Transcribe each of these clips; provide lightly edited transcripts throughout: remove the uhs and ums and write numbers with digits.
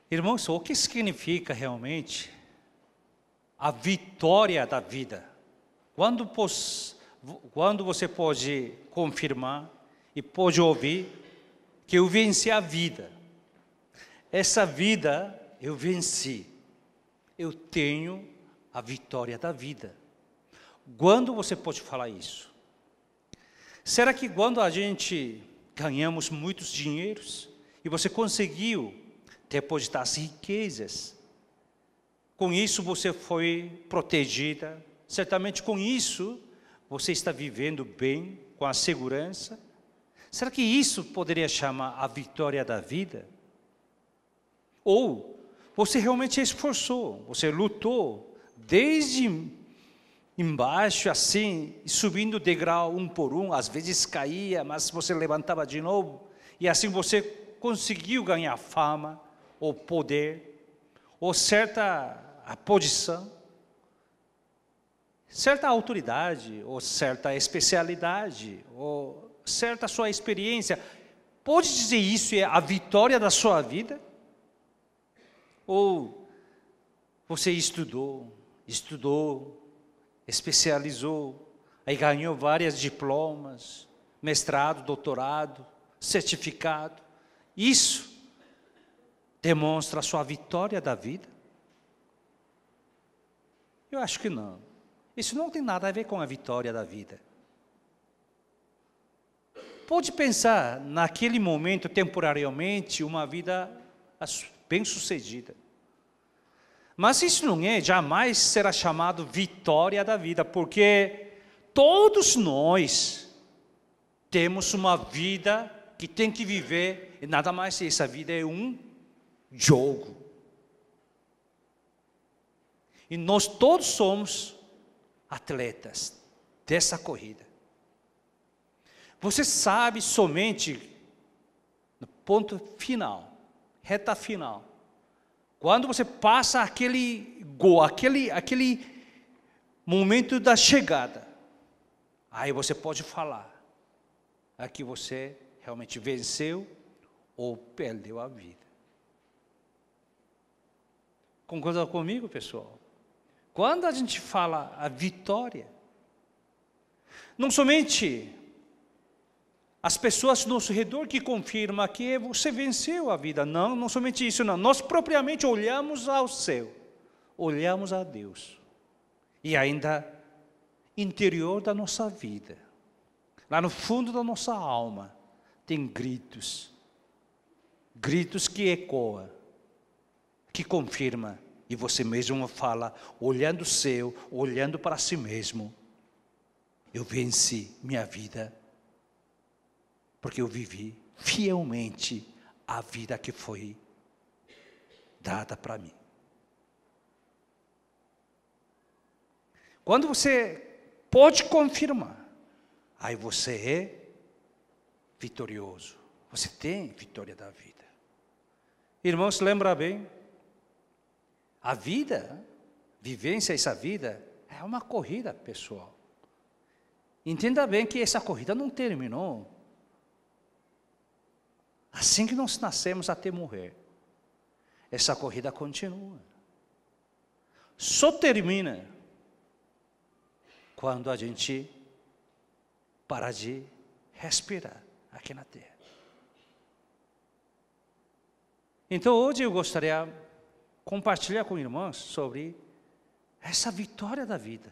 Irmãos, o que significa realmente a vitória da vida? Quando você pode confirmar e pode ouvir que eu venci a vida. Essa vida eu venci. Eu tenho a vitória da vida. Quando você pode falar isso? Será que quando a gente ganhamos muitos dinheiros e você conseguiu depositar as riquezas, com isso você foi protegida, certamente com isso você está vivendo bem, com a segurança. Será que isso poderia chamar a vitória da vida? Ou você realmente se esforçou, você lutou desde embaixo assim, subindo degrau um por um, às vezes caía, mas você levantava de novo, e assim você conseguiu ganhar fama, ou poder, ou certa posição, certa autoridade, ou certa especialidade, ou certa sua experiência. Pode dizer isso é a vitória da sua vida? Ou você estudou, especializou, aí ganhou vários diplomas, mestrado, doutorado, certificado. Isso demonstra a sua vitória da vida? Eu acho que não. Isso não tem nada a ver com a vitória da vida. Pode pensar naquele momento, temporariamente, uma vida bem-sucedida. Mas isso não jamais será chamado vitória da vida, porque todos nós temos uma vida que tem que viver, e nada mais, essa vida é um jogo. E nós todos somos atletas dessa corrida. Você sabe somente no ponto final, reta final, quando você passa aquele gol, aquele momento da chegada, aí você pode falar, aqui você realmente venceu ou perdeu a vida. Concorda comigo, pessoal? Quando a gente fala a vitória, não somente as pessoas ao nosso redor que confirmam que você venceu a vida. Não somente isso, não. Nós propriamente olhamos ao céu, olhamos a Deus. E ainda interior da nossa vida, lá no fundo da nossa alma, tem gritos que ecoam, que confirma. E você mesmo fala, olhando o céu, olhando para si mesmo, eu venci minha vida, porque eu vivi fielmente a vida que foi dada para mim. Quando você pode confirmar, aí você é vitorioso. Você tem vitória da vida. Irmãos, lembra bem, a vida, vivência essa vida, é uma corrida, pessoal. Entenda bem que essa corrida não terminou assim que nós nascemos até morrer. Essa corrida continua. Só termina quando a gente para de respirar aqui na terra. Então hoje eu gostaria de compartilhar com irmãos sobre essa vitória da vida.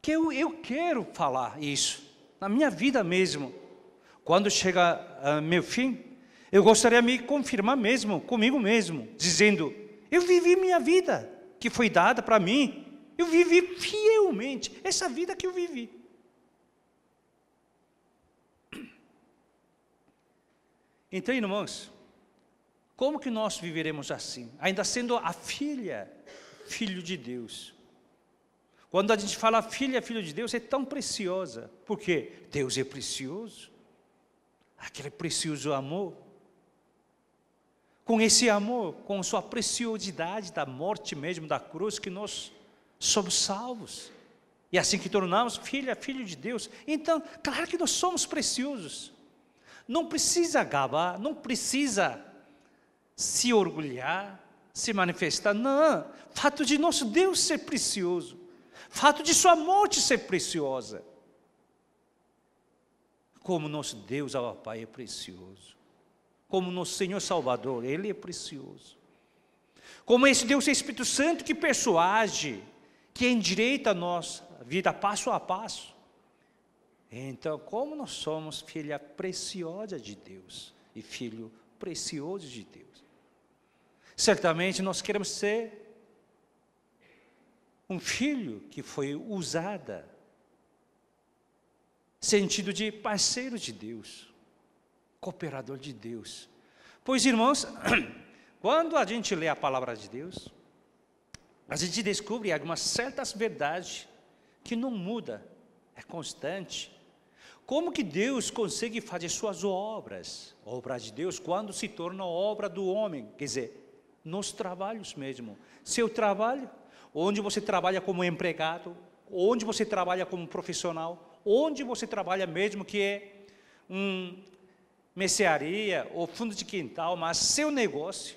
Que eu quero falar isso na minha vida mesmo. Quando chega meu fim, eu gostaria de me confirmar mesmo, comigo mesmo, dizendo, eu vivi minha vida, que foi dada para mim, eu vivi fielmente, essa vida que eu vivi. Então, irmãos, como que nós viveremos assim? Ainda sendo a filho de Deus. Quando a gente fala filho de Deus, é tão preciosa. Por quê? Deus é precioso. Aquele precioso amor. Com esse amor, com sua preciosidade da morte mesmo, da cruz, que nós somos salvos. E assim que tornamos filho de Deus. Então, claro que nós somos preciosos. Não precisa gabar, não precisa se orgulhar, se manifestar. Não, fato de nosso Deus ser precioso, fato de sua morte ser preciosa. Como nosso Deus, ó Pai, é precioso. Como nosso Senhor Salvador, Ele é precioso. Como esse Deus Espírito Santo que persuade, que endireita a nossa vida passo a passo. Então, como nós somos filha preciosa de Deus e filho precioso de Deus. Certamente nós queremos ser um filho que foi usada, sentido de parceiro de Deus, cooperador de Deus. Pois, irmãos, quando a gente lê a palavra de Deus, a gente descobre algumas certas verdades que não muda, é constante. Como que Deus consegue fazer suas obras, obra de Deus, quando se torna obra do homem? Quer dizer, nos trabalhos mesmo. Seu trabalho, onde você trabalha como empregado, onde você trabalha como profissional, onde você trabalha mesmo que é mercearia ou fundo de quintal, mas seu negócio,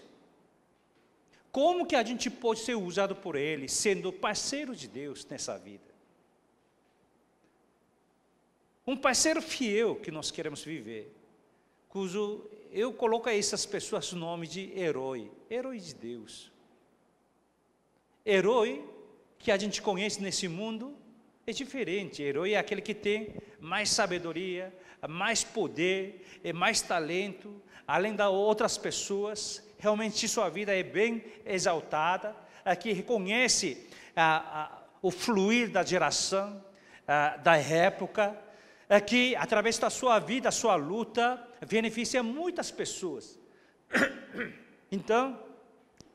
como que a gente pode ser usado por Ele, sendo parceiro de Deus nessa vida? Um parceiro fiel que nós queremos viver, cujo eu coloco a essas pessoas o nome de herói de Deus. Herói que a gente conhece nesse mundo é diferente. Herói é aquele que tem mais sabedoria, mais poder, mais talento, além das outras pessoas. Realmente sua vida é bem exaltada, que reconhece o fluir da geração, da época, que através da sua vida, a sua luta, beneficia muitas pessoas. Então,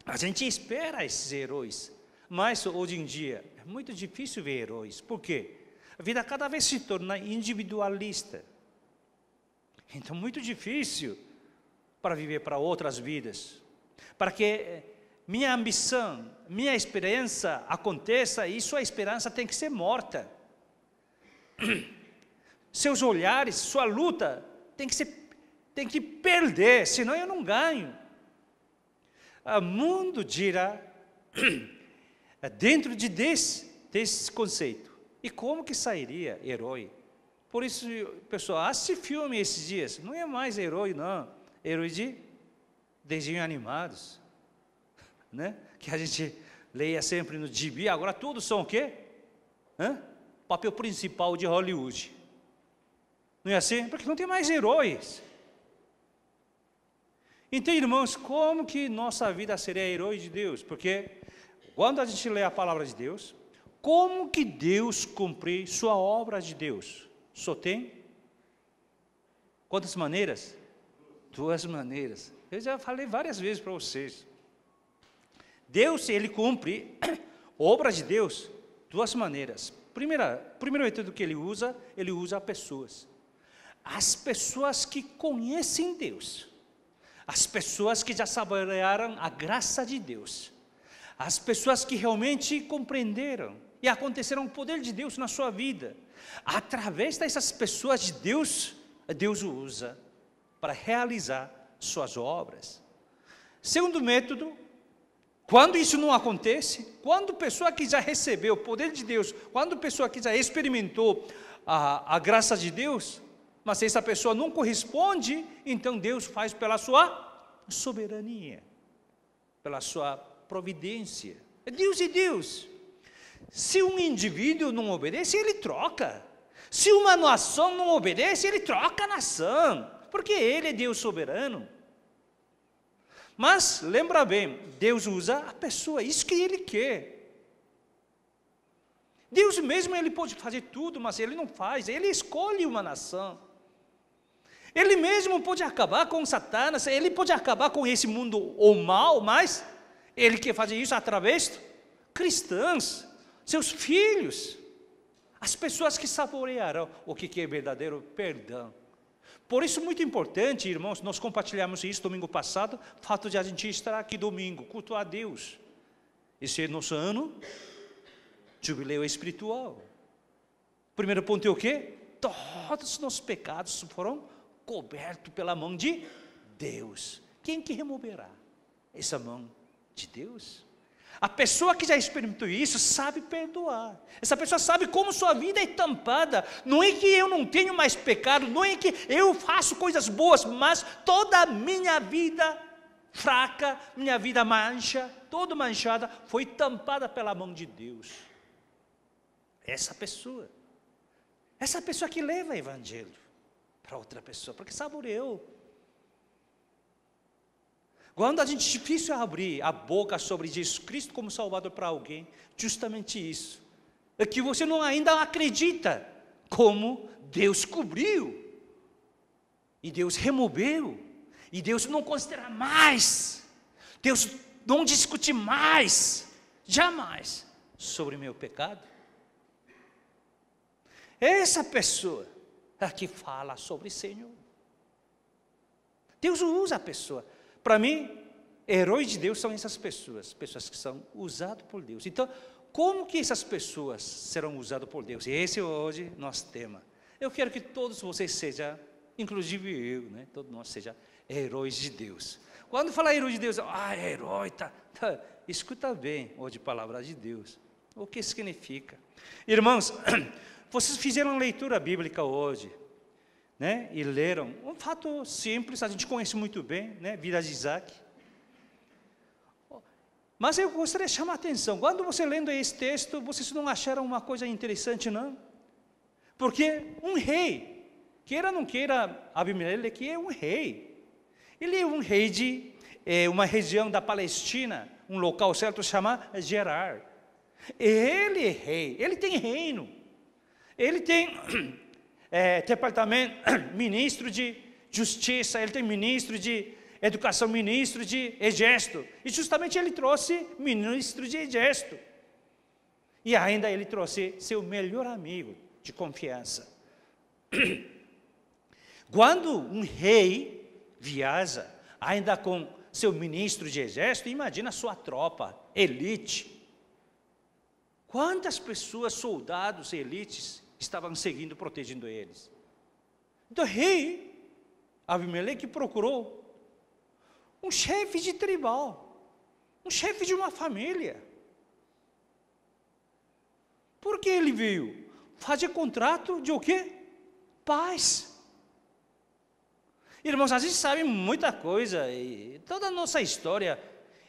a gente espera esses heróis, mas hoje em dia é muito difícil ver heróis. Por quê? A vida cada vez se torna individualista. Então, muito difícil para viver para outras vidas, para que minha ambição, minha esperança aconteça, e sua esperança tem que ser morta. Seus olhares, sua luta tem que perder, senão eu não ganho. O mundo gira dentro desse conceito. E como que sairia herói? Por isso, pessoal, assiste filme esses dias, não é mais herói, não. Herói de desenhos animados, né? Que a gente leia sempre no gibi. Agora todos são o quê? Papel principal de Hollywood. Não é assim? Porque não tem mais heróis. Então, irmãos, como que nossa vida seria herói de Deus? Porque quando a gente lê a palavra de Deus, como que Deus cumpre sua obra de Deus? Só tem quantas maneiras? 2 maneiras. Eu já falei várias vezes para vocês. Deus, Ele cumpre obra de Deus 2 maneiras. Primeiro método que Ele usa pessoas. As pessoas que conhecem Deus, as pessoas que já saborearam a graça de Deus, as pessoas que realmente compreenderam e aconteceram o poder de Deus na sua vida. Através dessas pessoas de Deus, Deus o usa para realizar suas obras. Segundo método, quando isso não acontece, quando a pessoa que já recebeu o poder de Deus, quando a pessoa que já experimentou a graça de Deus, mas se essa pessoa não corresponde, então Deus faz pela sua soberania, pela sua providência. Deus é Deus. Se um indivíduo não obedece, ele troca. Se uma nação não obedece, ele troca a nação, porque ele é Deus soberano. Mas, lembra bem, Deus usa a pessoa, isso que Ele quer. Deus mesmo, Ele pode fazer tudo, mas Ele não faz, Ele escolhe uma nação. Ele mesmo pode acabar com Satanás, Ele pode acabar com esse mundo ou mal, mas Ele quer fazer isso através de cristãos, seus filhos, as pessoas que saborearão o que é verdadeiro perdão. Por isso, muito importante, irmãos, nós compartilhamos isso domingo passado, o fato de a gente estar aqui domingo, culto a Deus. Esse é nosso ano, jubileu espiritual. Primeiro ponto é o quê? Todos os nossos pecados foram cobertos pela mão de Deus. Quem que removerá essa mão de Deus. A pessoa que já experimentou isso sabe perdoar. Essa pessoa sabe como sua vida é tampada. Não é que eu não tenho mais pecado, não é que eu faço coisas boas, mas toda a minha vida fraca, minha vida toda manchada, foi tampada pela mão de Deus. Essa pessoa que leva o evangelho para outra pessoa, porque saboreou. Quando a gente é difícil abrir a boca sobre Jesus Cristo como Salvador para alguém, justamente isso, é que você não ainda acredita como Deus cobriu, e Deus removeu, e Deus não considera mais, Deus não discute mais, jamais, sobre meu pecado. Essa pessoa é que fala sobre o Senhor. Deus usa a pessoa. Para mim, heróis de Deus são essas pessoas que são usadas por Deus. Então, como que essas pessoas serão usadas por Deus? E esse é hoje nosso tema. Eu quero que todos vocês sejam, inclusive eu, né? Todos nós sejam heróis de Deus. Quando fala herói de Deus, herói, escuta bem hoje a palavra de Deus. O que significa? Irmãos, vocês fizeram leitura bíblica hoje, né? E leram um fato simples, a gente conhece muito bem, né? Vida de Isaac. Mas eu gostaria de chamar a atenção, quando você lendo esse texto, vocês não acharam uma coisa interessante, não? Porque um rei, queira ou não queira, Abimeleque é um rei. Ele é um rei de uma região da Palestina, um local certo chama Gerar. Ele é rei, ele tem reino, ele tem departamento, ministro de justiça, ele tem ministro de educação, ministro de exército, e justamente ele trouxe ministro de exército, e ainda ele trouxe seu melhor amigo de confiança. Quando um rei viaja, ainda com seu ministro de exército, imagina sua tropa, elite, quantas pessoas, soldados, elites, estavam seguindo, protegendo eles. Então, o rei Abimeleque procurou um chefe de tribal, um chefe de uma família. Por que ele veio? Fazer contrato de o quê? Paz. Irmãos, a gente sabe muita coisa, e toda a nossa história,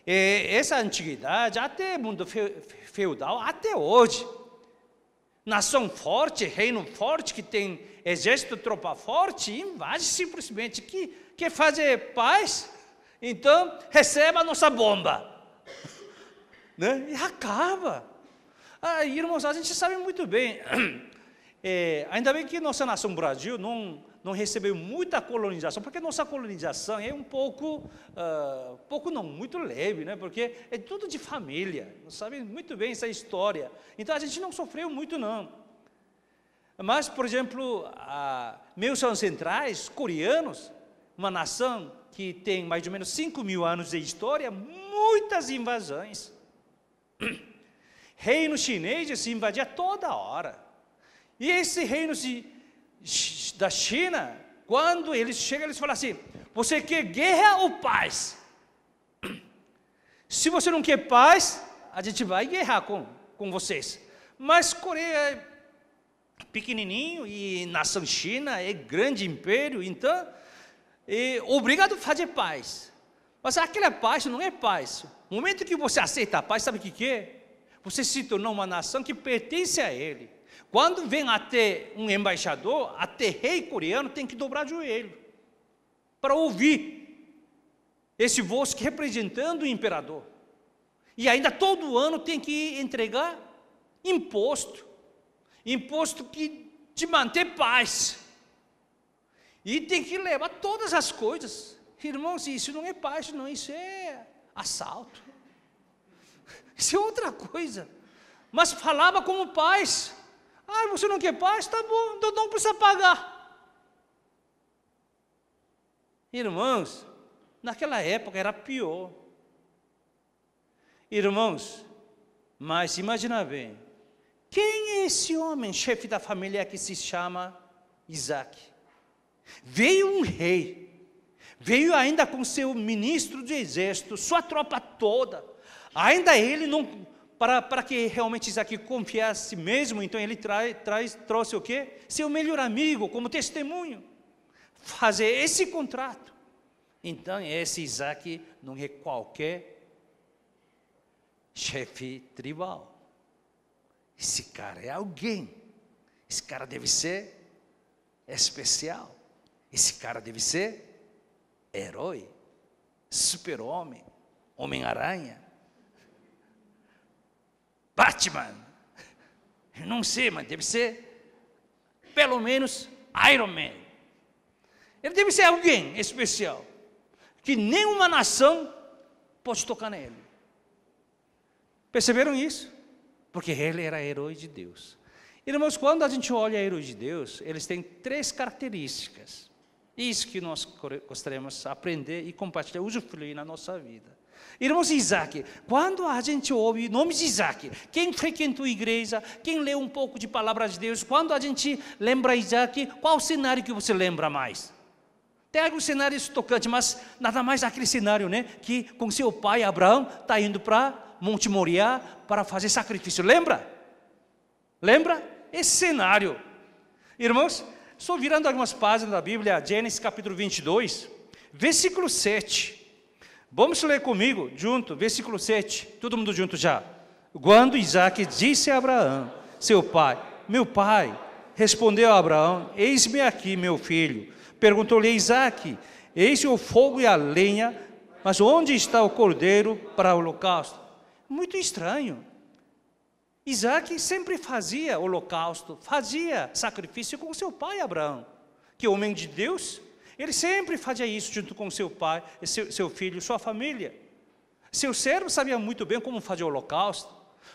essa antiguidade, até mundo feudal, até hoje, nação forte, reino forte, que tem exército, tropa forte, invade simplesmente, que quer fazer paz, então receba a nossa bomba, né? E acaba. Irmãos, a gente sabe muito bem, ainda bem que nossa nação Brasil não recebeu muita colonização, porque nossa colonização é um pouco não, muito leve, né? Porque é tudo de família, nós sabemos muito bem essa história, então a gente não sofreu muito não. Mas, por exemplo, meus ancestrais coreanos, uma nação que tem mais ou menos 5.000 anos de história, muitas invasões. Reino chinês se invadia toda hora. E esse reino da China, quando eles chegam, eles falam assim: você quer guerra ou paz? Se você não quer paz, a gente vai guerrar com vocês. Mas Coreia é pequenininho e nação China é grande império, então é obrigado a fazer paz. Mas aquela paz não é paz. No momento que você aceita a paz, sabe o que é? Você se tornou uma nação que pertence a ele. Quando vem até um embaixador, até rei coreano, tem que dobrar o joelho para ouvir esse voz representando o imperador. E ainda todo ano tem que entregar imposto que te mantém paz. E tem que levar todas as coisas. Irmãos, isso não é paz, não, isso é assalto. Isso é outra coisa. Mas falava como paz. Você não quer paz? Tá bom, então não precisa pagar. Irmãos, naquela época era pior. Irmãos, mas imagina bem, quem é esse homem, chefe da família que se chama Isaac? Veio um rei, veio ainda com seu ministro de exército, sua tropa toda. Ainda ele não, para que realmente Isaac confiasse mesmo, então ele trouxe o quê? Seu melhor amigo como testemunho. Fazer esse contrato. Então esse Isaac não é qualquer chefe tribal. Esse cara é alguém. Esse cara deve ser especial. Esse cara deve ser herói, super-homem, Homem-Aranha, Batman. Eu não sei, mas deve ser pelo menos Iron Man. Ele deve ser alguém especial, que nenhuma nação pode tocar nele. Perceberam isso? Porque ele era herói de Deus. Irmãos, quando a gente olha herói de Deus, eles têm 3 características. Isso que nós gostaríamos de aprender e compartilhar, usufruir na nossa vida. Irmãos, Isaac, quando a gente ouve o nome de Isaac, quem frequentou a igreja, quem lê um pouco de palavra de Deus, quando a gente lembra Isaac, qual o cenário que você lembra mais? Tem alguns cenários tocantes, mas nada mais aquele cenário, né? Que com seu pai Abraão está indo para Monte Moriá para fazer sacrifício. Lembra? Lembra? Esse cenário. Irmãos, estou virando algumas páginas da Bíblia, Gênesis capítulo 22, versículo 7. Vamos ler comigo, junto, versículo 7. Todo mundo junto já. Quando Isaac disse a Abraão, seu pai, meu pai, respondeu a Abraão, eis-me aqui, meu filho. Perguntou-lhe Isaac, eis o fogo e a lenha, mas onde está o cordeiro para o holocausto? Muito estranho. Isaac sempre fazia holocausto, fazia sacrifício com seu pai Abraão, que é homem de Deus. Ele sempre fazia isso junto com seu pai, seu filho, sua família. Seu servo sabia muito bem como fazer o holocausto.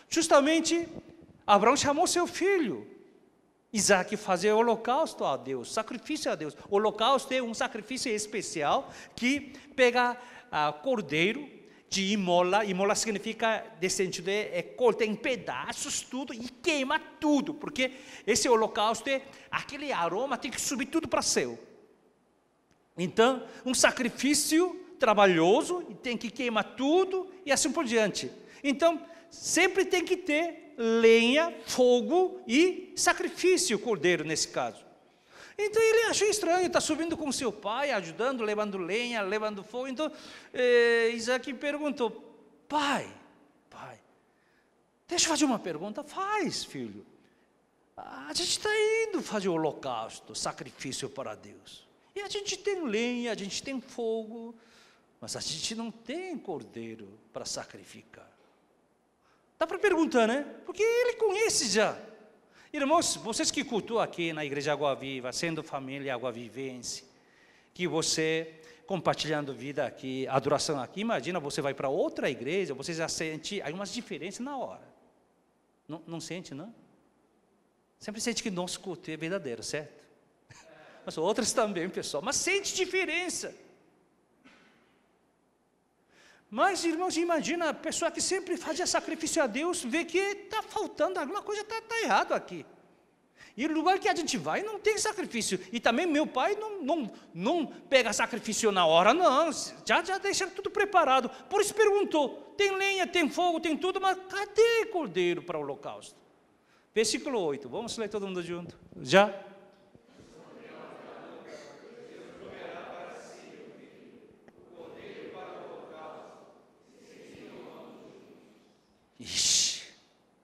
Justamente, Abraão chamou seu filho. Isaac fazia o holocausto a Deus, sacrifício a Deus. O holocausto é um sacrifício especial que pega cordeiro, de imola significa, nesse sentido, corta em pedaços tudo e queima tudo, porque esse holocausto aquele aroma tem que subir tudo para o céu. Então, um sacrifício trabalhoso, e tem que queimar tudo e assim por diante. Então, sempre tem que ter lenha, fogo e sacrifício, cordeiro nesse caso. Então ele achou estranho, está subindo com seu pai, ajudando, levando lenha, levando fogo. Então Isaac perguntou, pai, deixa eu fazer uma pergunta. Faz, filho. A gente está indo fazer o holocausto, sacrifício para Deus. E a gente tem lenha, a gente tem fogo, mas a gente não tem cordeiro para sacrificar. Dá para perguntar, né? Porque ele conhece já. Irmãos, vocês que cultuam aqui na Igreja Água Viva, sendo família Água Vivense, que você compartilhando vida aqui, adoração aqui, imagina, você vai para outra igreja, você já sente algumas diferenças na hora. Não sente, não? Sempre sente que nosso culto é verdadeiro, certo? Mas outras também, pessoal, mas sente diferença. Mas, irmãos, imagina a pessoa que sempre fazia sacrifício a Deus, vê que está faltando, alguma coisa está errado aqui. E no lugar que a gente vai, não tem sacrifício. E também meu pai não pega sacrifício na hora, não. Já deixa tudo preparado. Por isso perguntou, tem lenha, tem fogo, tem tudo, mas cadê cordeiro para o holocausto? Versículo 8, vamos ler todo mundo junto. Já? Ixi,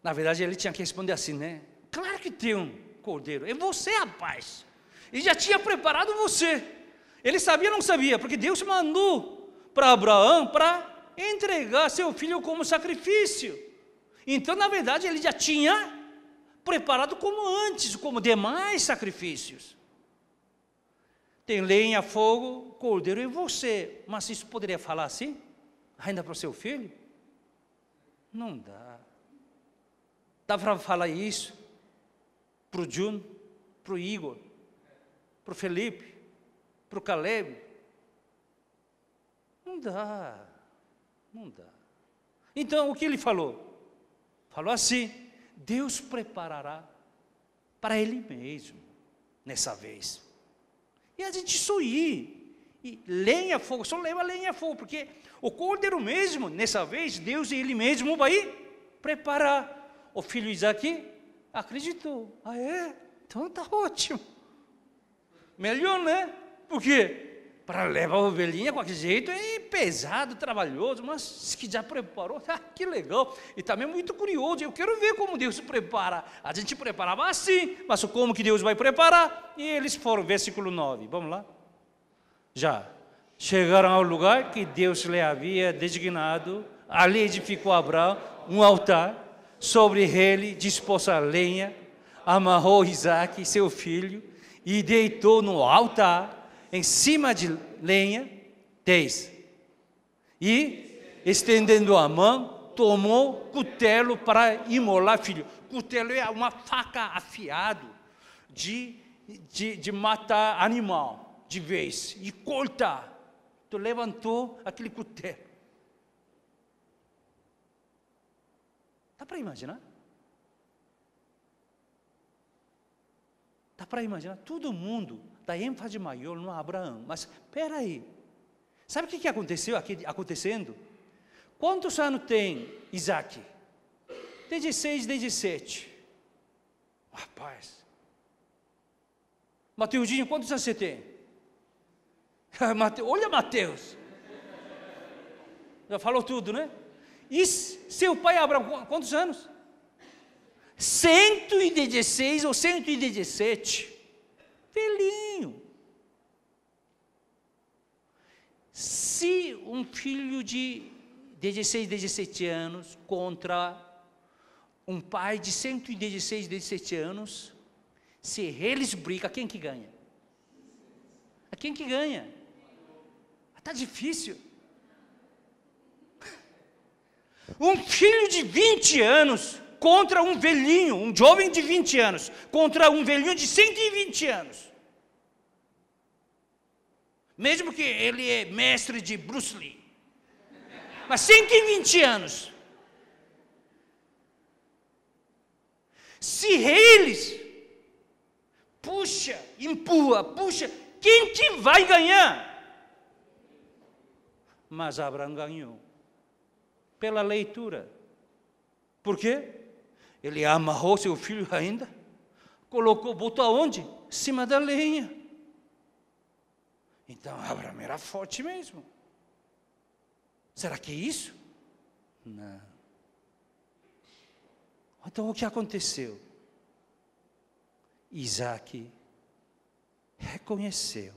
na verdade ele tinha que responder assim, né? Claro que tem um cordeiro, é você, rapaz. Ele já tinha preparado você. Ele sabia ou não sabia? Porque Deus mandou para Abraão para entregar seu filho como sacrifício. Então, na verdade, ele já tinha preparado como antes, como demais sacrifícios. Tem lenha, fogo, cordeiro em você. Mas isso poderia falar assim? Ainda para o seu filho? Não dá. Dá para falar isso para o Jun, para o Igor, para o Felipe, para o Caleb? Não dá. Não dá. Então, o que ele falou? Falou assim, Deus preparará para Ele mesmo, nessa vez. E a gente só ir e lenha, fogo, só leva lenha, fogo, porque o cordeiro mesmo, nessa vez, Deus ele mesmo vai preparar. O filho Isaac acreditou. Ah, é? Então tá ótimo. Melhor, né? Por quê? Para levar a ovelhinha, de qualquer jeito, é pesado, trabalhoso, mas que já preparou, que legal. E também muito curioso, eu quero ver como Deus se prepara. A gente preparava assim, mas como que Deus vai preparar? E eles foram, versículo 9, vamos lá. Já chegaram ao lugar que Deus lhe havia designado, ali edificou Abraão um altar, sobre ele dispôs a lenha, amarrou Isaque, seu filho, e deitou no altar, em cima de lenha, 10. E, estendendo a mão, tomou cutelo para imolar filho. Cutelo é uma faca afiada de matar animal, de vez, e cortar. Então, levantou aquele cutelo. Dá para imaginar? Dá para imaginar? Todo mundo dá ênfase maior no Abraão. Mas, espera aí. Sabe o que aconteceu aqui acontecendo? Quantos anos tem Isaac? 16, 17. Rapaz. Mateuzinho, quantos anos você tem? Olha Mateus. Já falou tudo, né? E seu pai Abraão, quantos anos? 116 ou 117. Velhinho. Se um filho de 16, 17 anos contra um pai de 116, 17 anos, se eles brigam, quem que ganha? Quem que ganha? Está difícil. Um filho de 20 anos contra um velhinho, um jovem de 20 anos, contra um velhinho de 120 anos. Mesmo que ele é mestre de Bruce Lee. Mas 120 anos. Se eles puxa, empurra, puxa, quem que vai ganhar? Mas Abraão ganhou. Pela leitura. Por quê? Ele amarrou seu filho ainda, colocou, botou aonde? Em cima da lenha. Então, Abraão era forte mesmo. Será que é isso? Não. Então, o que aconteceu? Isaac reconheceu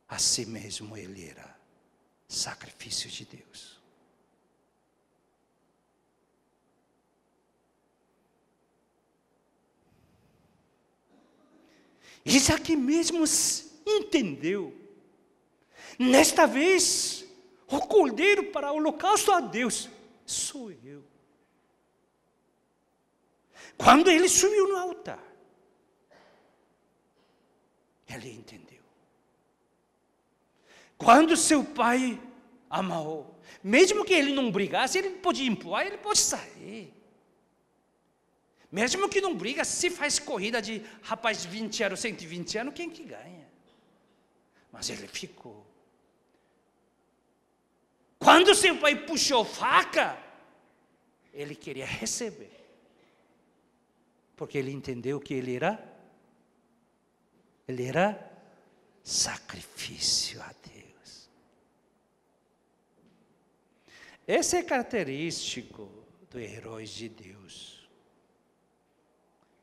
a si mesmo ele era sacrifício de Deus. Isaac mesmo entendeu. Nesta vez, o cordeiro para o holocausto a Deus sou eu. Quando ele subiu no altar, ele entendeu. Quando seu pai amarrou, mesmo que ele não brigasse, ele podia empurrar, ele pode sair. Mesmo que não briga, se faz corrida de rapaz de 20 anos, 120 anos, quem que ganha? Mas ele ficou. Quando seu pai puxou faca, ele queria receber. Porque ele entendeu que ele era sacrifício a Deus. Esse é característico dos heróis de Deus.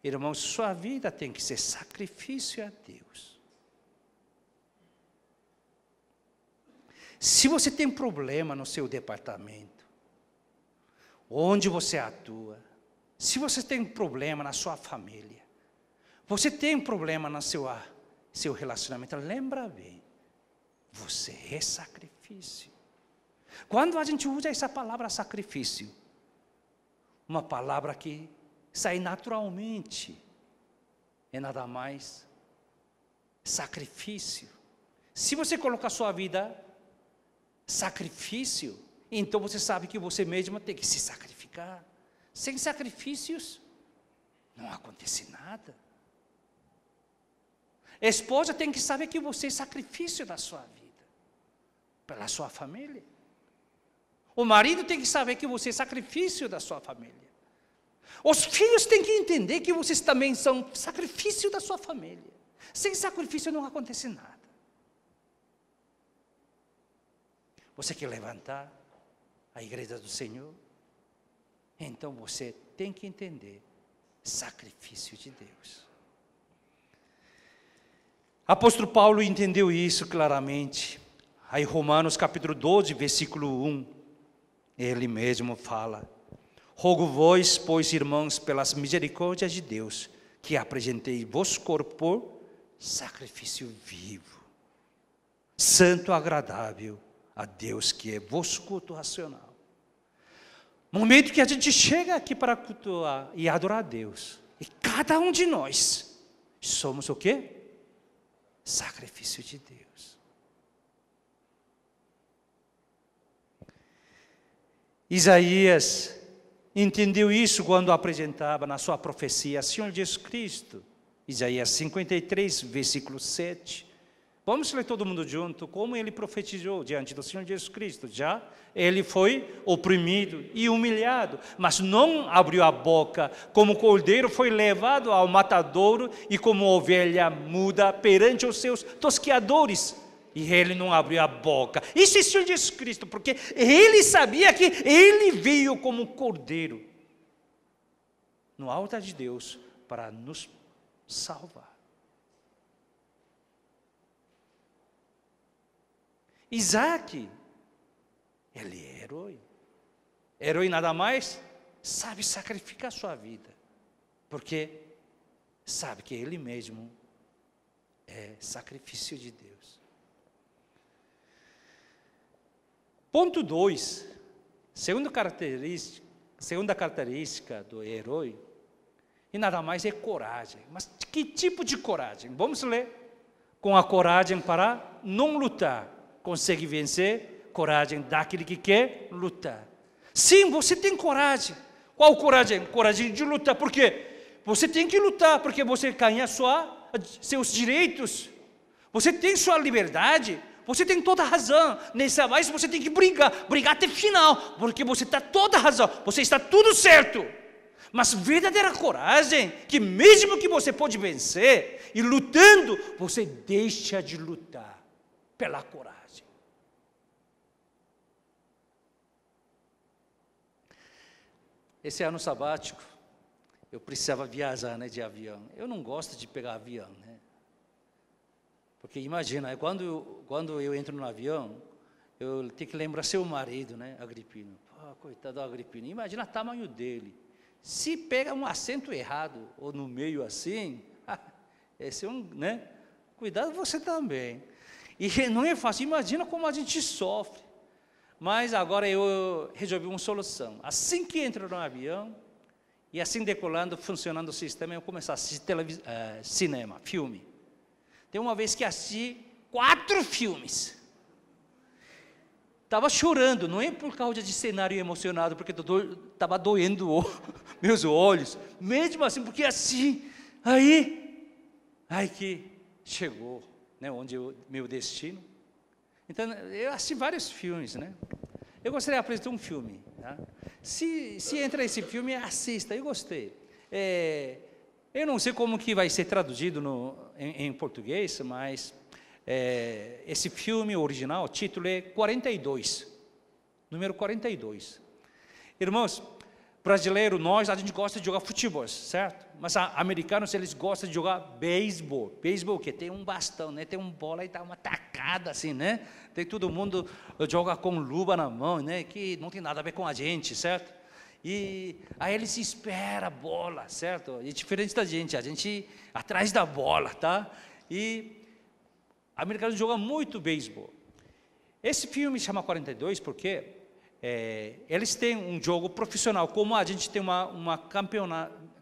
Irmãos, sua vida tem que ser sacrifício a Deus. Se você tem problema no seu departamento, onde você atua, se você tem problema na sua família, você tem problema no seu relacionamento, lembra bem, você é sacrifício. Quando a gente usa essa palavra sacrifício, uma palavra que sai naturalmente, é nada mais sacrifício. Se você colocar sua vida sacrifício, então você sabe que você mesmo tem que se sacrificar. Sem sacrifícios, não acontece nada. A esposa tem que saber que você é sacrifício da sua vida, pela sua família. O marido tem que saber que você é sacrifício da sua família. Os filhos têm que entender que vocês também são sacrifício da sua família. Sem sacrifício não acontece nada. Você quer levantar a igreja do Senhor? Então você tem que entender sacrifício de Deus. Apóstolo Paulo entendeu isso claramente. Aí Romanos capítulo 12, versículo 1, ele mesmo fala: rogo-vos, pois, irmãos, pelas misericórdias de Deus, que apresentei vosso corpo por sacrifício vivo, santo, agradável a Deus, que é vosso culto racional. No momento que a gente chega aqui para cultuar e adorar a Deus, e cada um de nós somos o quê? Sacrifício de Deus. Isaías entendeu isso quando apresentava na sua profecia Senhor Jesus Cristo. Isaías 53, versículo 7. Vamos ler todo mundo junto, como ele profetizou diante do Senhor Jesus Cristo. Já ele foi oprimido e humilhado, mas não abriu a boca, como cordeiro foi levado ao matadouro, e como ovelha muda perante os seus tosqueadores, e ele não abriu a boca. Isso é o Senhor Jesus Cristo, porque ele sabia que ele veio como cordeiro no altar de Deus para nos salvar. Isaac, ele é herói. Herói nada mais sabe sacrificar sua vida, porque sabe que ele mesmo é sacrifício de Deus. Ponto 2, segunda característica do herói, e nada mais é coragem. Mas que tipo de coragem? Vamos ler. Com a coragem para não lutar, consegue vencer, coragem daquele que quer lutar. Sim, você tem coragem. Qual coragem? Coragem de lutar. Por quê? Você tem que lutar, porque você ganha seus direitos. Você tem sua liberdade. Você tem toda a razão. Nessa vez você tem que brigar até o final, porque você está toda a razão. Você está tudo certo. Mas verdadeira coragem, que mesmo que você pode vencer, e lutando, você deixa de lutar pela coragem. Esse ano sabático, eu precisava viajar, de avião. Eu não gosto de pegar avião, Porque imagina, quando eu entro no avião, eu tenho que lembrar seu marido, Agripino. Coitado do Agripino, imagina o tamanho dele. Se pega um assento errado, ou no meio assim, esse é cuidado você também. E não é fácil, imagina como a gente sofre. Mas agora eu resolvi uma solução. Assim que entro no avião, e assim decolando, funcionando o sistema, eu começo a assistir cinema, filme. Tem uma vez que assisti 4 filmes. Estava chorando, não é por causa de cenário emocionado, porque estava doendo meus olhos. Mesmo assim, porque assim, aí que chegou, onde meu destino. Então, eu assisti vários filmes, Eu gostaria de apresentar um filme. Se entra esse filme, assista, eu gostei. Eu não sei como que vai ser traduzido em português, mas esse filme original, o título é 42, número 42. Irmãos, brasileiro, a gente gosta de jogar futebol, certo? Mas americanos, eles gostam de jogar beisebol. Beisebol que tem um bastão, tem uma bola e dá uma tacada assim, Tem todo mundo joga com luva na mão, Que não tem nada a ver com a gente, certo? E aí eles esperam a bola, certo? E diferente da gente, a gente atrás da bola, tá? E americanos jogam muito beisebol. Esse filme chama 42 porque eles têm um jogo profissional, como a gente tem uma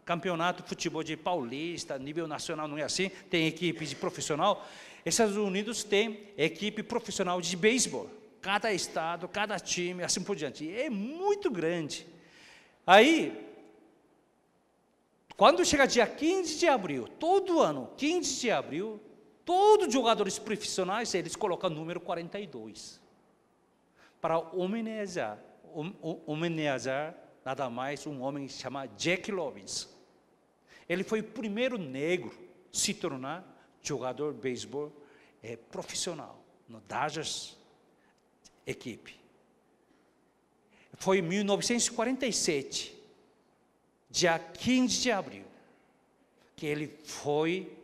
campeonato de futebol de paulista, nível nacional, não é assim? Tem equipe de profissional. Estados Unidos tem equipe profissional de beisebol. Cada estado, cada time, assim por diante. É muito grande. Aí, quando chega dia 15 de abril, todo ano, 15 de abril, Todos os jogadores profissionais, eles colocam o número 42. Para homenagear nada mais um homem chamado Jackie Robinson. Ele foi o primeiro negro a se tornar jogador de beisebol profissional no Dodgers equipe. Foi em 1947, dia 15 de abril, que ele foi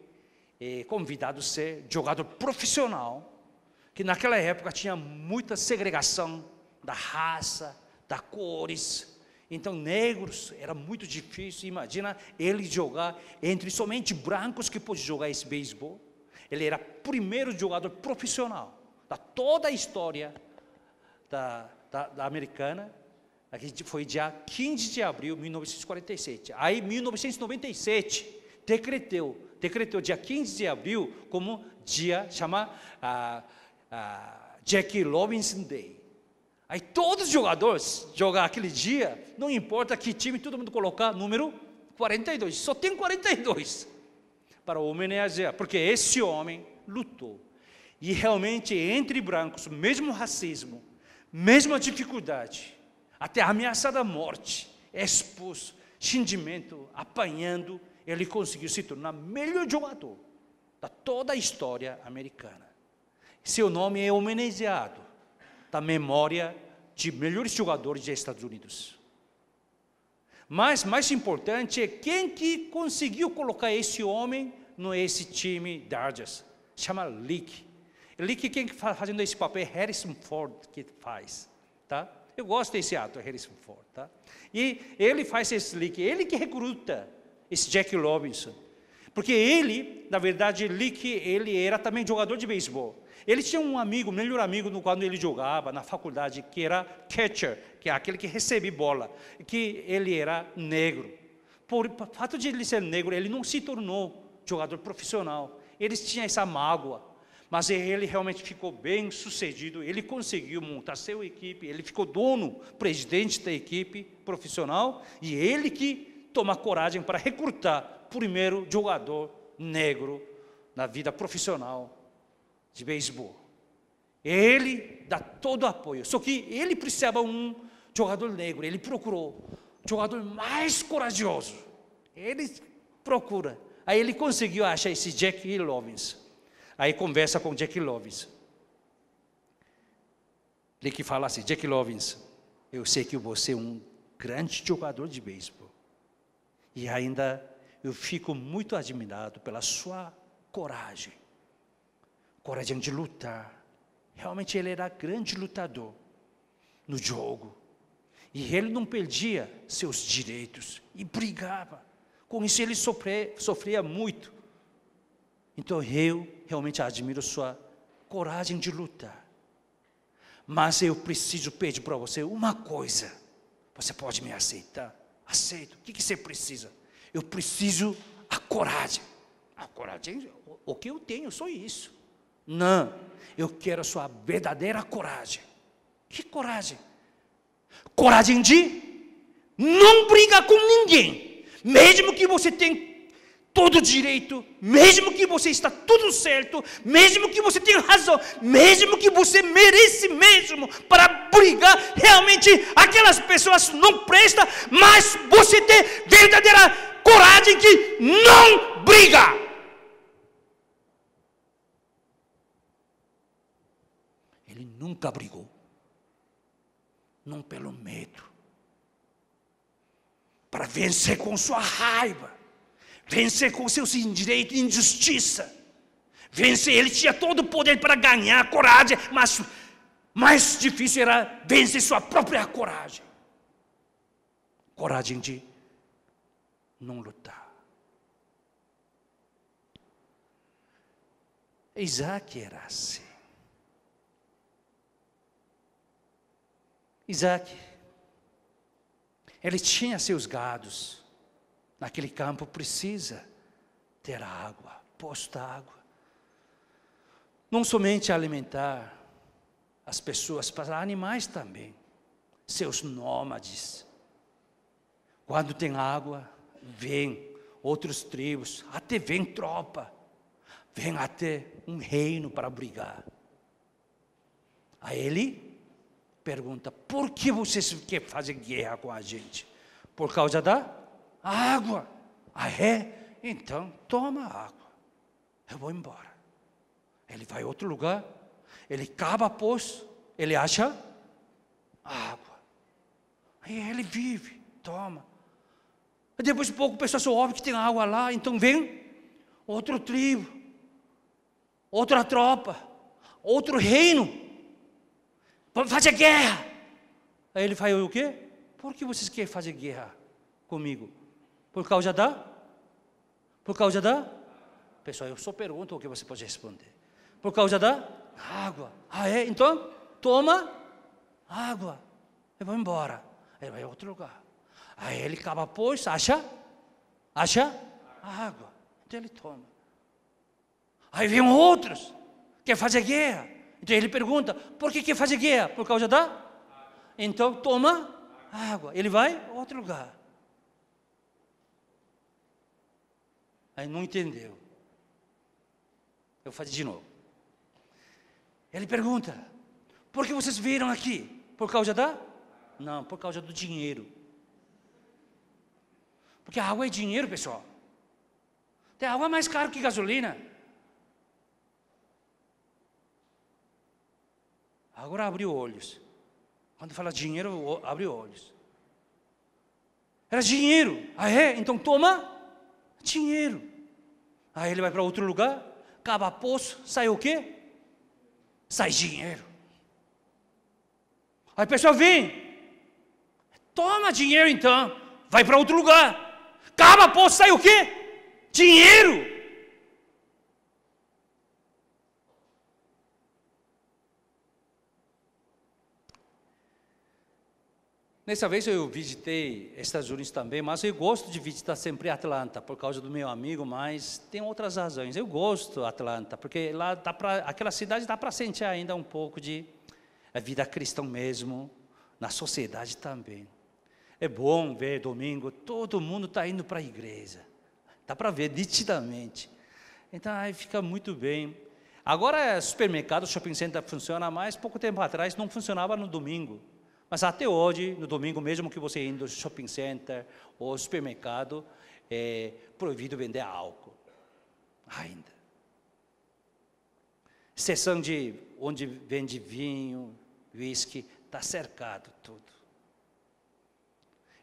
convidado a ser jogador profissional, que naquela época tinha muita segregação da raça, das cores. Então, negros era muito difícil. Imagina ele jogar entre somente brancos que podiam jogar esse beisebol. Ele era o primeiro jogador profissional da toda a história da americana. Aqui foi dia 15 de abril de 1947. Aí, em 1997, decretou dia 15 de abril como dia, chama Jackie Robinson Day. Aí todos os jogadores jogam aquele dia, não importa que time, todo mundo colocar número 42. Só tem 42 para homenagear, porque esse homem lutou. E realmente entre brancos, mesmo racismo, mesma dificuldade, até ameaçada morte, expulso, xingimento, apanhando, ele conseguiu se tornar o melhor jogador da toda a história americana. Seu nome é homenageado da memória de melhores jogadores dos Estados Unidos. Mas mais importante é quem que conseguiu colocar esse homem nesse time Dodgers. Chama Leak. Leak, quem está fazendo esse papel é Harrison Ford que faz, tá? Eu gosto desse ator, Harrison Ford, tá? E ele faz esse Leak, ele que recruta esse Jackie Robinson. Porque ele, na verdade, Leak, ele era também jogador de beisebol. Ele tinha um amigo, melhor amigo, quando ele jogava na faculdade, que era catcher, que é aquele que recebe bola, que ele era negro. Por fato de ele ser negro, ele não se tornou jogador profissional. Eles tinham essa mágoa, mas ele realmente ficou bem sucedido. Ele conseguiu montar sua equipe, ele ficou dono, presidente da equipe profissional, e ele que toma coragem para recrutar o primeiro jogador negro na vida profissional de beisebol. Ele dá todo o apoio. Só que ele precisava um jogador negro. Ele procurou um jogador mais corajoso. Ele procura. Aí ele conseguiu achar esse Jackie Robinson. Aí conversa com Jackie Robinson. Ele que fala assim: Jackie Robinson, eu sei que você é um grande jogador de beisebol. E ainda eu fico muito admirado pela sua coragem. Coragem de lutar. Realmente ele era grande lutador no jogo. E ele não perdia seus direitos. E brigava. Com isso ele sofria muito. Então eu realmente admiro sua coragem de lutar. Mas eu preciso pedir para você uma coisa. Você pode me aceitar? Aceito. O que você precisa? Eu preciso a coragem. A coragem, o que eu tenho, só isso. Não, eu quero a sua verdadeira coragem. Que coragem? Coragem de não brigar com ninguém. Mesmo que você tenha todo o direito, mesmo que você está tudo certo, mesmo que você tenha razão, mesmo que você merece mesmo para brigar, realmente aquelas pessoas não prestam, mas você tem verdadeira coragem que não briga. Ele nunca brigou, não pelo medo, para vencer com sua raiva, vencer com seus direitos e injustiça, vencer. Ele tinha todo o poder para ganhar coragem, mas mais difícil era vencer sua própria coragem. Coragem de não lutar. Isaac era assim. Isaac, ele tinha seus gados. Naquele campo precisa ter água, posta água. Não somente alimentar as pessoas, para animais também. Seus nômades. Quando tem água, vem outros tribos, até vem tropa, vem até um reino para brigar. Aí ele pergunta, por que vocês querem fazer guerra com a gente? Por causa da água. Ah, é? Então, toma água. Eu vou embora. Ele vai a outro lugar, ele cava poço, ele acha água. Aí ele vive, toma. E depois de pouco o pessoal só ouve que tem água lá, então vem outro tribo, outra tropa, outro reino. Vamos fazer guerra. Aí ele faz o quê? Por que vocês querem fazer guerra comigo? Por causa da? Pessoal, eu só pergunto o que você pode responder. Por causa da água. Ah, é? Então, toma água. Eu vou embora. Ele vai a outro lugar. Aí ele cava poço, acha água. Então ele toma. Aí vem outros, quer fazer guerra. Então ele pergunta, por que quer fazer guerra? Por causa da? Então toma água. Ele vai a outro lugar. Aí não entendeu. Eu vou fazer de novo. Ele pergunta, por que vocês viram aqui? Por causa da? Não, por causa do dinheiro. Porque a água é dinheiro, pessoal. Tem água mais cara que gasolina. Agora abriu olhos. Quando fala dinheiro, abre olhos. Era dinheiro. Ah, é? Então toma dinheiro. Aí ele vai para outro lugar, cava poço, sai o quê? Sai dinheiro. Aí o pessoal vem, toma dinheiro então, vai para outro lugar, cava poço, sai o quê? Dinheiro. Nessa vez eu visitei Estados Unidos também, mas eu gosto de visitar sempre Atlanta, por causa do meu amigo, mas tem outras razões. Eu gosto de Atlanta, porque lá aquela cidade dá para sentir ainda um pouco de vida cristã mesmo, na sociedade também. É bom ver domingo, todo mundo está indo para a igreja. Dá para ver nitidamente. Então aí fica muito bem. Agora supermercado, shopping center funciona, mas pouco tempo atrás não funcionava no domingo. Mas até hoje, no domingo, mesmo que você indo no shopping center ou supermercado, é proibido vender álcool. Ainda. Seção de onde vende vinho, whisky, está cercado tudo.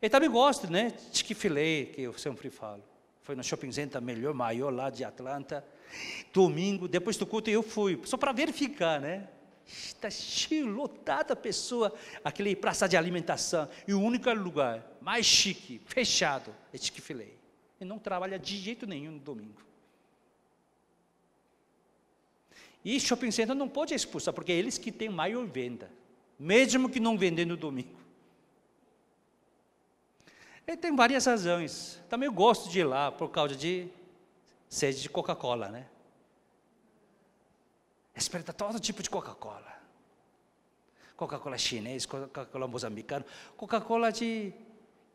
Eu também gosto, né? Chick-fil-A, que eu sempre falo. Foi no shopping center melhor, maior lá de Atlanta. Domingo, depois do culto eu fui, só para verificar, né? Está cheio, lotada a pessoa, aquele praça de alimentação, e o único lugar mais chique, fechado, é Chick-fil-A. E não trabalha de jeito nenhum no domingo. E shopping center não pode expulsar, porque é eles que têm maior venda, mesmo que não vendendo no domingo. E tem várias razões. Também eu gosto de ir lá por causa de sede de Coca-Cola, né? Experimenta todo tipo de Coca-Cola. Coca-Cola chinês, Coca-Cola moçambicano, Coca-Cola de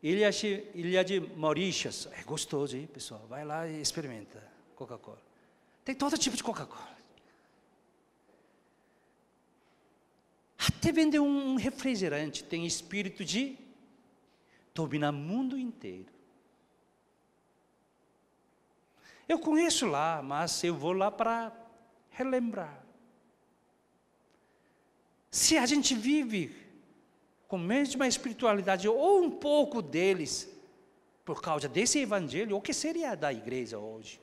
Ilha de Maurícias. É gostoso, hein, pessoal? Vai lá e experimenta Coca-Cola. Tem todo tipo de Coca-Cola. Até vender um refrigerante tem espírito de dominar o mundo inteiro. Eu conheço lá, mas eu vou lá para relembrar. Se a gente vive com a mesma espiritualidade, ou um pouco deles, por causa desse evangelho, o que seria da igreja hoje?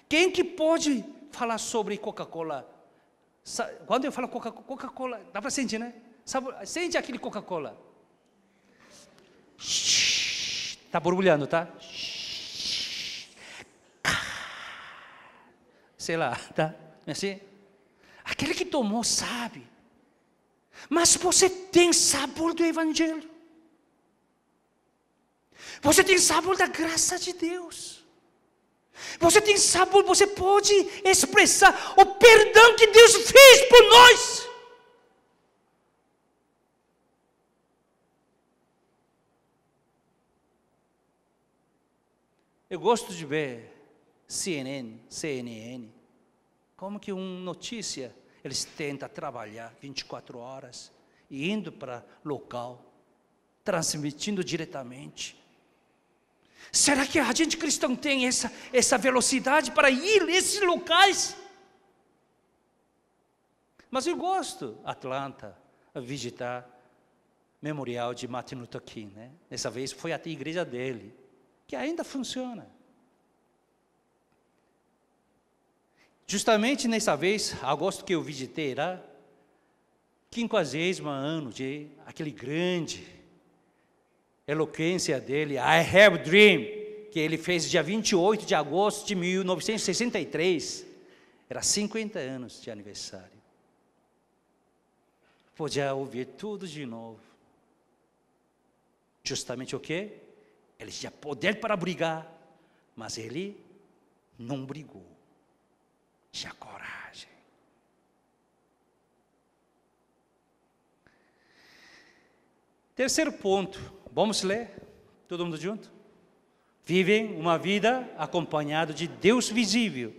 Quem que pode falar sobre Coca-Cola? Quando eu falo Coca-Cola, dá para sentir, né? Sente aquele Coca-Cola. Está borbulhando, tá? Sei lá, tá? Assim? Aquele que tomou sabe. Mas você tem sabor do evangelho. Você tem sabor da graça de Deus. Você tem sabor, você pode expressar o perdão que Deus fez por nós. Eu gosto de ver CNN. Como que uma notícia, eles tentam trabalhar 24 horas, e indo para local, transmitindo diretamente. Será que a gente cristão tem essa velocidade para ir nesses locais? Mas eu gosto, Atlanta, a visitar memorial de Martin Luther King, né? Dessa vez foi até a igreja dele, que ainda funciona. Justamente nessa vez, agosto que eu visitei lá, 50º ano de aquele grande eloquência dele, I Have a Dream, que ele fez dia 28 de agosto de 1963, era 50 anos de aniversário. Podia ouvir tudo de novo. Justamente o quê? Ele tinha poder para brigar, mas ele não brigou. Tinha coragem. Terceiro ponto, vamos ler? Todo mundo junto? Vivem uma vida acompanhada de Deus visível.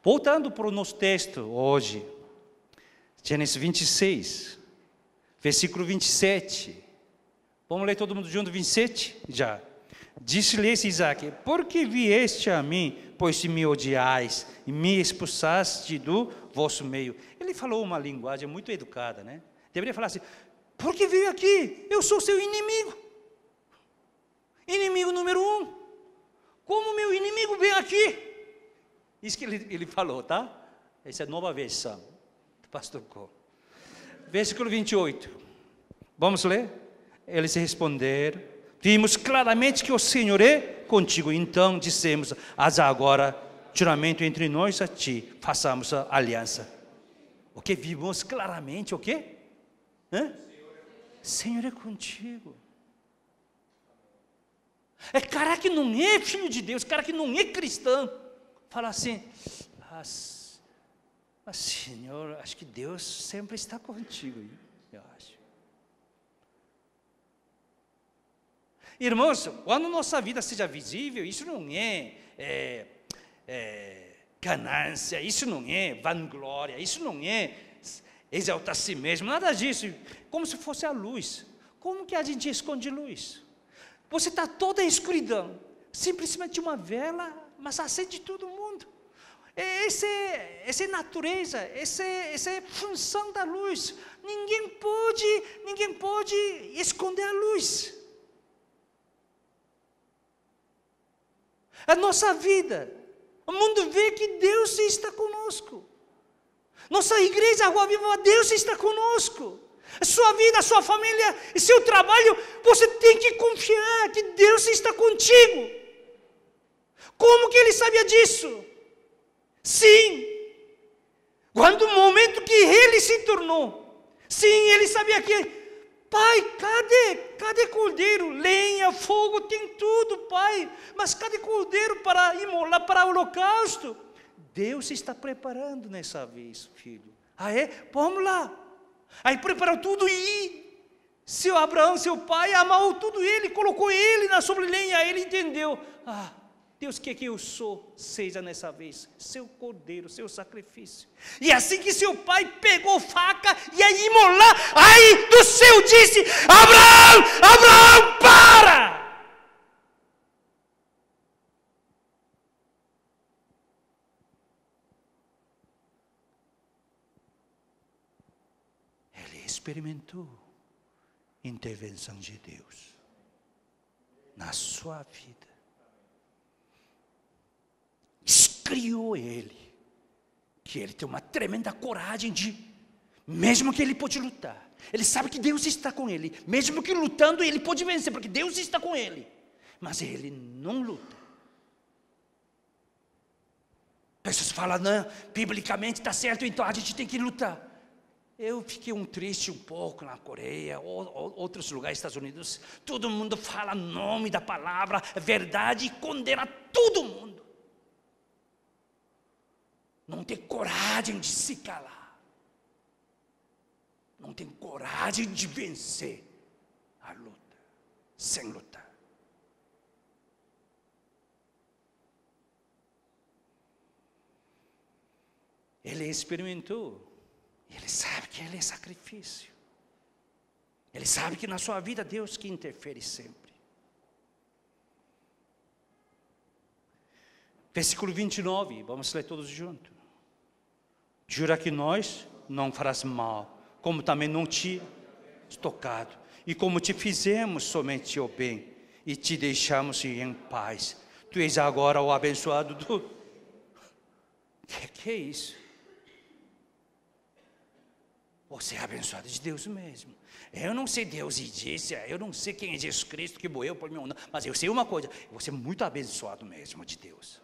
Voltando para o nosso texto hoje, Gênesis 26, versículo 27. Vamos ler todo mundo junto, 27? Já. Disse-lhes Isaque: por que vieste a mim, pois se me odiais e me expulsaste do vosso meio? Ele falou uma linguagem muito educada, né? Deveria falar assim: por que veio aqui? Eu sou seu inimigo. Inimigo número 1. Como meu inimigo veio aqui? Isso que ele falou, tá? Essa é a nova versão do pastor Cole. Versículo 28. Vamos ler? Eles responderam: vimos claramente que o Senhor é contigo. Então dissemos: haz agora juramento entre nós e a ti, façamos a aliança. O que vimos claramente? O quê? Senhor é contigo. É cara que não é filho de Deus, cara que não é cristão, fala assim: mas Senhor, acho que Deus sempre está contigo, eu acho. Irmãos, quando nossa vida seja visível, isso não é ganância, isso não é vanglória, isso não é exaltar a si mesmo, nada disso. Como se fosse a luz. Como que a gente esconde luz? Você está toda em escuridão, simplesmente uma vela, mas acende todo mundo. Essa é natureza, essa é função da luz. Ninguém pode esconder a luz. A nossa vida, o mundo vê que Deus está conosco. Nossa igreja, Rua Viva, Deus está conosco. A sua vida, a sua família, e seu trabalho, você tem que confiar que Deus está contigo. Como que ele sabia disso? Sim, quando o momento que ele se tornou, sim, ele sabia que, Pai, cadê cordeiro? Lenha, fogo, tem tudo, Pai. Mas cadê cordeiro para imolar, para o holocausto? Deus está preparando nessa vez, filho. Ah, é? Vamos lá. Aí preparou tudo e seu Abraão, seu pai, amou tudo ele, colocou ele na sobrelenha. Aí ele entendeu: ah, Deus quer que eu seja nessa vez seu cordeiro, seu sacrifício. E assim que seu pai pegou faca e ia imolar, aí do céu disse: Abraão, para! Ele experimentou a intervenção de Deus na sua vida. Criou ele, que ele tem uma tremenda coragem de, mesmo que ele pode lutar, ele sabe que Deus está com ele, mesmo que lutando ele pode vencer, porque Deus está com ele, mas ele não luta. Pessoas falam: não, biblicamente está certo, então a gente tem que lutar. Eu fiquei triste um pouco na Coreia, outros lugares, Estados Unidos, todo mundo fala nome da palavra, verdade, e condena todo mundo. Não tem coragem de se calar. Não tem coragem de vencer a luta, sem lutar. Ele experimentou. Ele sabe que ele é sacrifício. Ele sabe que na sua vida Deus que interfere sempre. Versículo 29, vamos ler todos juntos. Jura que nós não farás mal, como também não te tocado, e como te fizemos somente o bem, e te deixamos ir em paz. Tu és agora o abençoado do... Que é isso? Você é abençoado de Deus mesmo. Eu não sei Deus e disse, eu não sei quem é Jesus Cristo que morreu por mim, mas eu sei uma coisa, você é muito abençoado mesmo de Deus.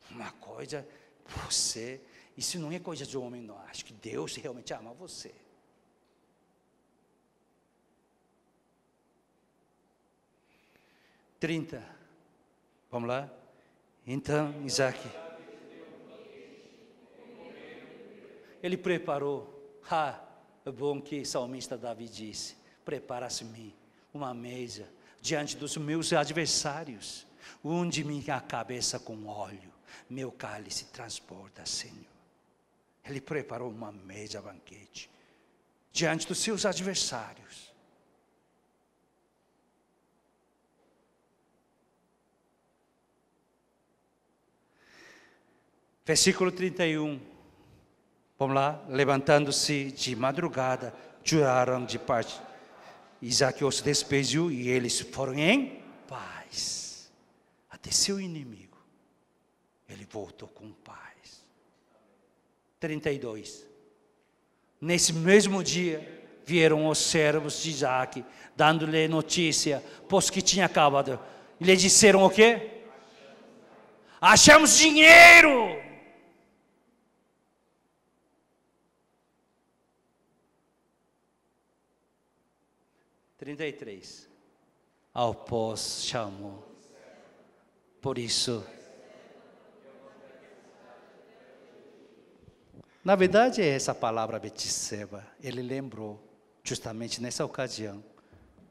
Uma coisa, você, isso não é coisa de homem, não. Acho que Deus realmente ama você. Vamos lá? Então, Isaac, ele preparou, é bom que o salmista Davi disse, prepara-se-me uma mesa diante dos meus adversários, unge minha cabeça com óleo, meu cálice transborda, Senhor. Ele preparou uma mesa, banquete, diante dos seus adversários. Versículo 31. Vamos lá. Levantando-se de madrugada, juraram de parte. Isaac os despediu e eles foram em paz. Até seu inimigo, ele voltou com paz. 32. Nesse mesmo dia, vieram os servos de Isaac, dando-lhe notícia, pois que tinha acabado. E lhe disseram o quê? Achamos dinheiro! 33. Ao pós chamou. Por isso, na verdade, essa palavra Betseba, ele lembrou, justamente nessa ocasião,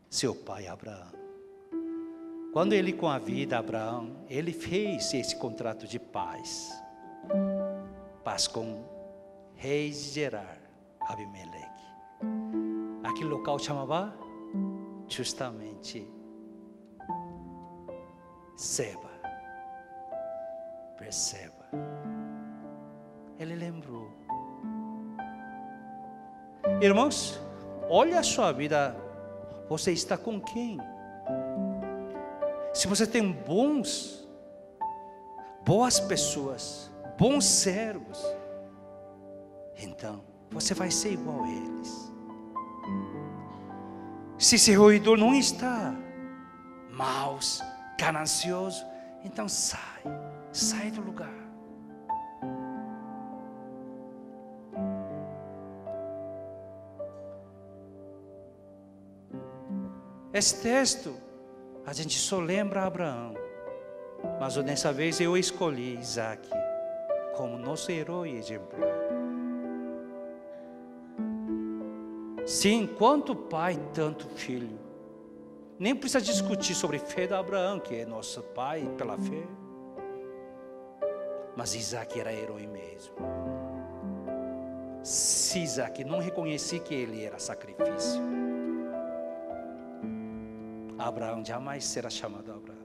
seu pai Abraão. Quando ele, com a vida, Abraão, ele fez esse contrato de paz. Paz com rei de Gerar, Abimeleque. Aquele local chamava justamente Seba. Perceba. Ele lembrou. Irmãos, olha a sua vida. Você está com quem? Se você tem boas pessoas, bons servos, então você vai ser igual a eles. Se seu redor não está maus, ganancioso, então sai do lugar. Esse texto, a gente só lembra Abraão, mas dessa vez eu escolhi Isaac como nosso herói exemplar. Sim, quanto pai, tanto filho. Nem precisa discutir sobre a fé de Abraão, que é nosso pai pela fé. Mas Isaac era herói mesmo. Se Isaac não reconhecia que ele era sacrifício, Abraão jamais será chamado Abraão.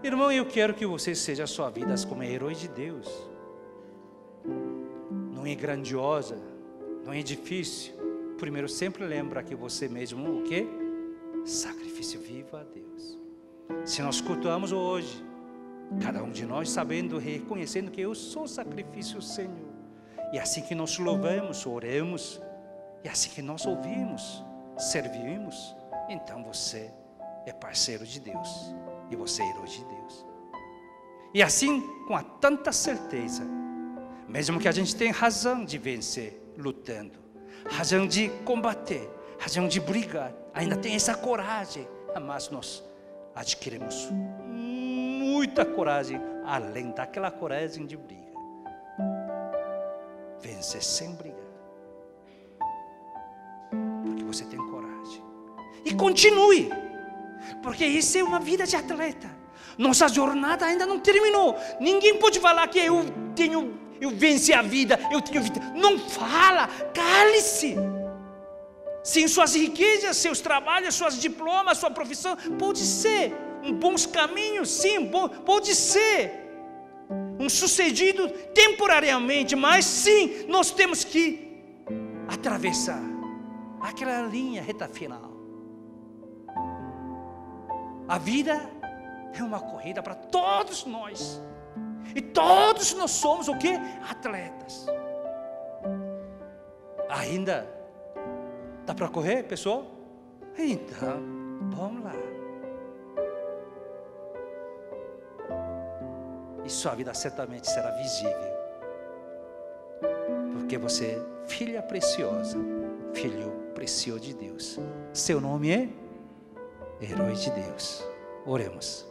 Irmão, eu quero que você seja a sua vida como herói de Deus. Não é grandiosa, não é difícil. Primeiro, sempre lembra que você mesmo, o quê? Sacrifício vivo a Deus. Se nós cultuamos hoje, cada um de nós sabendo, reconhecendo que eu sou sacrifício, Senhor. E assim que nós louvamos, oremos, e assim que nós ouvimos, servimos, então você é parceiro de Deus, e você é herói de Deus. E assim, com a tanta certeza, mesmo que a gente tenha razão de vencer, lutando, razão de combater, razão de brigar, ainda tem essa coragem, mas nós adquirimos muita coragem, além daquela coragem de briga. Vencer sem brigar, porque você tem coragem. E continue, porque isso é uma vida de atleta. Nossa jornada ainda não terminou. Ninguém pode falar que eu venci a vida, eu tenho vida. Não fala, cale-se. Sim, suas riquezas, seus trabalhos, suas diplomas, sua profissão, pode ser bons caminhos, sim, pode ser um sucedido temporariamente, mas sim, nós temos que atravessar aquela linha reta final. A vida é uma corrida para todos nós, e todos nós somos o quê? Atletas. Ainda dá para correr, pessoal? Então, vamos lá. E sua vida certamente será visível, porque você é filha preciosa, filho precioso de Deus. Seu nome é Herói de Deus. Oremos.